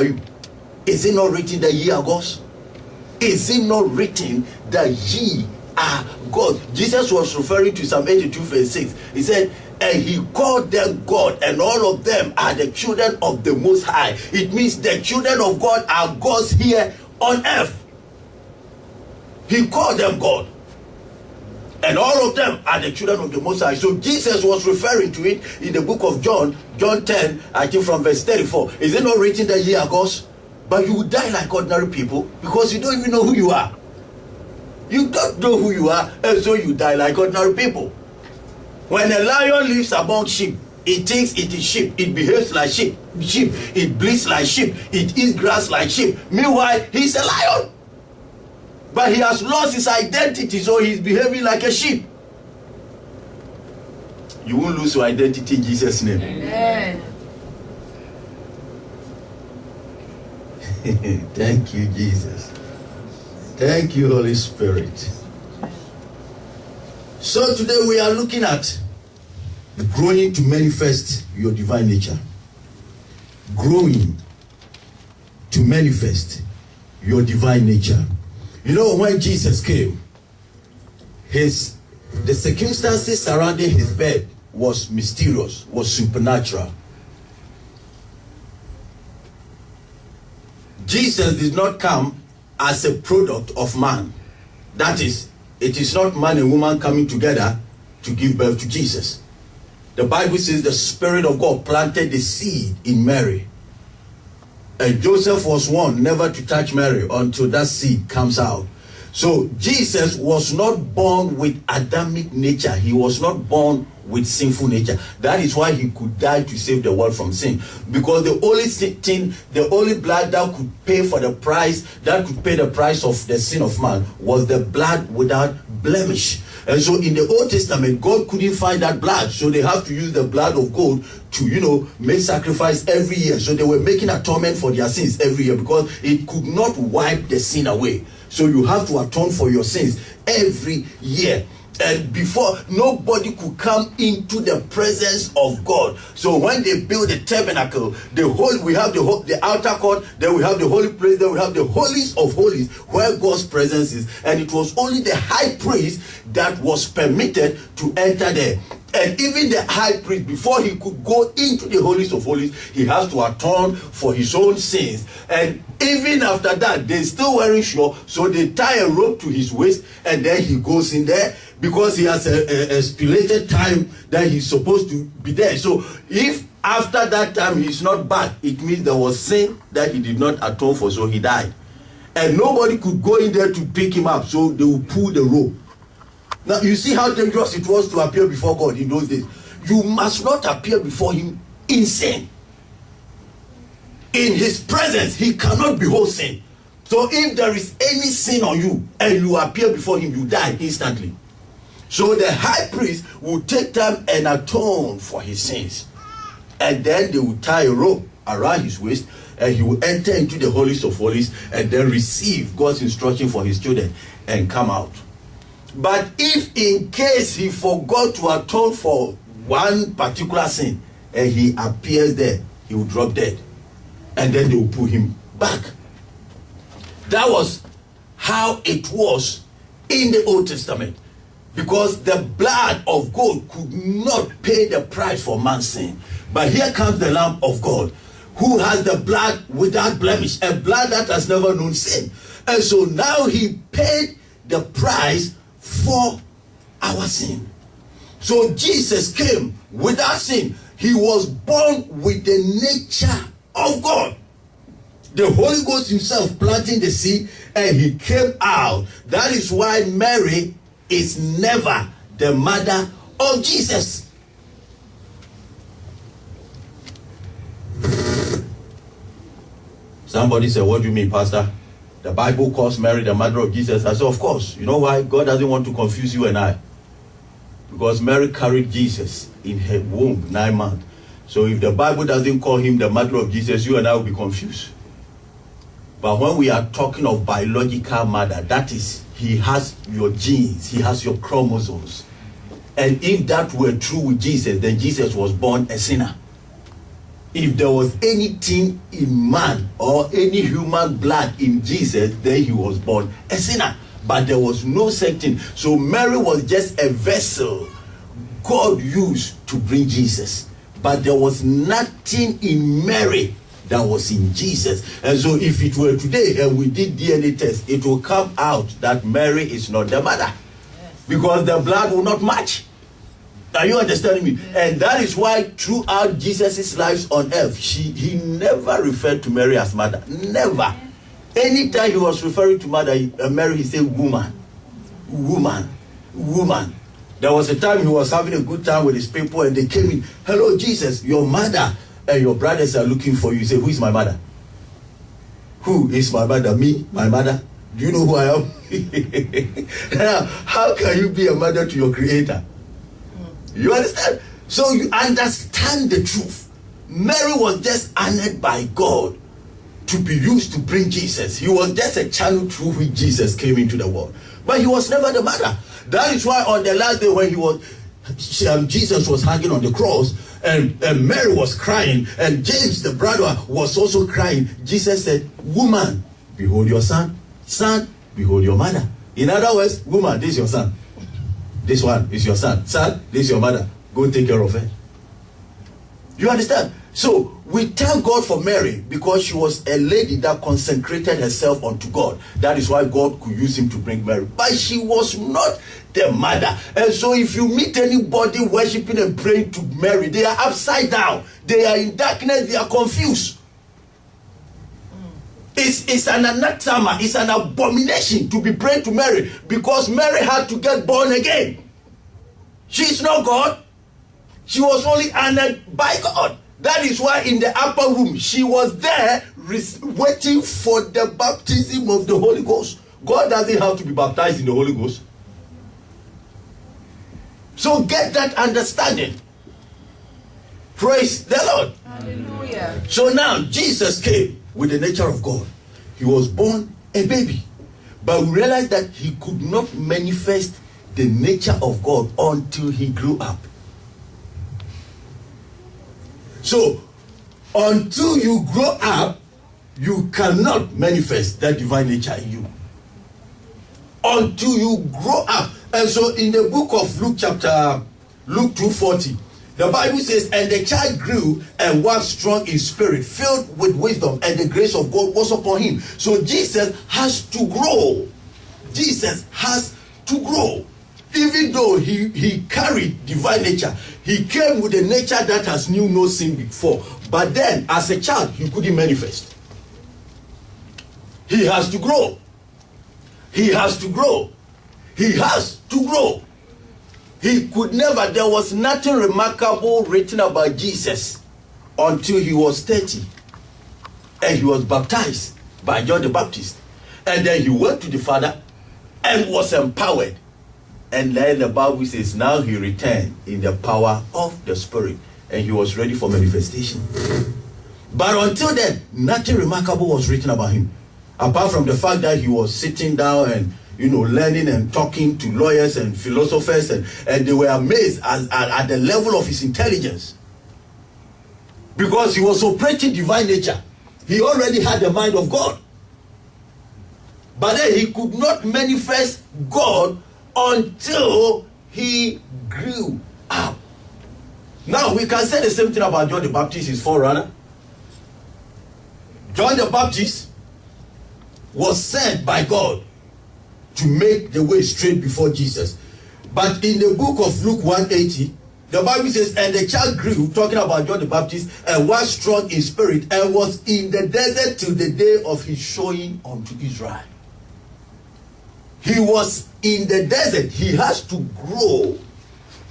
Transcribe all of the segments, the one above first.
you? Is it not written that ye are gods? Is it not written that ye are God? Jesus was referring to Psalm 82 verse 6. He said, and he called them God, and all of them are the children of the Most High. It means the children of God are gods here on earth. He called them God, and all of them are the children of the Most High. So Jesus was referring to it in the book of John, John 10, I think from verse 34. Is it not written that ye are gods? But you will die like ordinary people because you don't even know who you are. You don't know who you are, and so you die like ordinary people. When a lion lives among sheep, it thinks it is sheep. It behaves like sheep. It bleeds like sheep. It eats grass like sheep. Meanwhile, he's a lion. But he has lost his identity, so he's behaving like a sheep. You won't lose your identity in Jesus' name. Amen. Thank you, Jesus. Thank you, Holy Spirit. So today we are looking at growing to manifest your divine nature. Growing to manifest your divine nature. You know, when Jesus came, the circumstances surrounding his birth was mysterious, was supernatural. Jesus did not come as a product of man. That is, it is not man and woman coming together to give birth to Jesus. The Bible says the Spirit of God planted the seed in Mary. And Joseph was warned never to touch Mary until that seed comes out. So Jesus was not born with Adamic nature. He was not born with sinful nature. That is why he could die to save the world from sin. Because the only thing, the only blood that could pay for the price, that could pay the price of the sin of man, was the blood without blemish. And so in the Old Testament, God couldn't find that blood. So they have to use the blood of goat to, make sacrifice every year. So they were making atonement for their sins every year because it could not wipe the sin away. So you have to atone for your sins every year. And before, nobody could come into the presence of God. So when they build the tabernacle, we have the outer court, then we have the holy place, then we have the holies of holies where God's presence is. And it was only the high priest that was permitted to enter there. And even the high priest, before he could go into the holies of holies, he has to atone for his own sins. And even after that, they still weren't sure, so they tie a rope to his waist, and then he goes in there because he has a stipulated time that he's supposed to be there. So if after that time he's not back, it means there was sin that he did not atone for, so he died. And nobody could go in there to pick him up, so they would pull the rope. Now, you see how dangerous it was to appear before God in those days. You must not appear before him in sin. In his presence, he cannot behold sin. So if there is any sin on you and you appear before him, you die instantly. So the high priest will take time and atone for his sins. And then they will tie a rope around his waist, and he will enter into the holies of holies and then receive God's instruction for his children and come out. But if in case he forgot to atone for one particular sin and he appears there, he will drop dead. And then they will put him back. That was how it was in the Old Testament. Because the blood of goat could not pay the price for man's sin. But here comes the Lamb of God, who has the blood without blemish, a blood that has never known sin. And so now he paid the price for our sin. So Jesus came without sin. He was born with the nature of God. The Holy Ghost himself planting the seed, and he came out. That is why Mary is never the mother of Jesus. Somebody said, what do you mean, Pastor? The Bible calls Mary the mother of Jesus. I said, of course. You know why? God doesn't want to confuse you and I. Because Mary carried Jesus in her womb 9 months. So if the Bible doesn't call him the mother of Jesus, you and I will be confused. But when we are talking of biological mother, that is, he has your genes, he has your chromosomes. And if that were true with Jesus, then Jesus was born a sinner. if there was anything in man or any human blood in Jesus, then he was born a sinner. But there was no such thing. So Mary was just a vessel God used to bring Jesus. But there was nothing in Mary that was in Jesus. And so if it were today and we did DNA test, it will come out that Mary is not the mother. Yes. Because the blood will not match. Are you understanding me? Yes. And that is why throughout Jesus' lives on earth, he never referred to Mary as mother. Never. Anytime he was referring to Mary, he said woman, woman, woman. There was a time he was having a good time with his people and they came in. Hello, Jesus, your mother and your brothers are looking for you. He said, who is my mother? Who is my mother? Me? My mother? Do you know who I am? How can you be a mother to your creator? You understand? So you understand the truth. Mary was just honored by God to be used to bring Jesus. He was just a channel through which Jesus came into the world. But he was never the mother. That is why on the last day when Jesus was hanging on the cross, and Mary was crying, and James the brother was also crying, Jesus said, woman, behold your son. Son, behold your mother. In other words, woman, this is your son. This one is your son. Son, this is your mother. Go take care of her. You understand? So we thank God for Mary because she was a lady that consecrated herself unto God. That is why God could use him to bring Mary. But she was not the mother. And so if you meet anybody worshiping and praying to Mary, they are upside down. They are in darkness. They are confused. It's an anathema. It's an abomination to be praying to Mary because Mary had to get born again. She's not God. She was only honored by God. That is why in the upper room, she was there waiting for the baptism of the Holy Ghost. God doesn't have to be baptized in the Holy Ghost. So get that understanding. Praise the Lord. Hallelujah. So now Jesus came with the nature of God. He was born a baby. But we realized that he could not manifest the nature of God until he grew up. So, until you grow up, you cannot manifest that divine nature in you. Until you grow up. And so, in the book of Luke 2:40, the Bible says, and the child grew and was strong in spirit, filled with wisdom, and the grace of God was upon him. So, Jesus has to grow. Jesus has to grow. Even though he carried divine nature, he came with a nature that has knew no sin before. But then, as a child, he couldn't manifest. He has to grow. He has to grow. He has to grow. He could never, there was nothing remarkable written about Jesus until he was 30. And he was baptized by John the Baptist. And then he went to the Father and was empowered. And then the Bible says, now he returned in the power of the Spirit. And he was ready for manifestation. But until then, nothing remarkable was written about him. Apart from the fact that he was sitting down and, learning and talking to lawyers and philosophers. And they were amazed at the level of his intelligence. Because he was operating divine nature. He already had the mind of God. But then he could not manifest God until he grew up. Now we can say the same thing about John the Baptist, his forerunner. John the Baptist was sent by God to make the way straight before Jesus. But in the book of Luke 1:80, the Bible says, and the child grew, talking about John the Baptist, and was strong in spirit, and was in the desert till the day of his showing unto Israel. He was in the desert. He has to grow.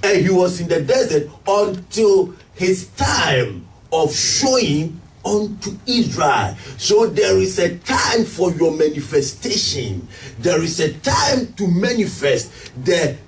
And he was in the desert until his time of showing unto Israel. So there is a time for your manifestation. There is a time to manifest the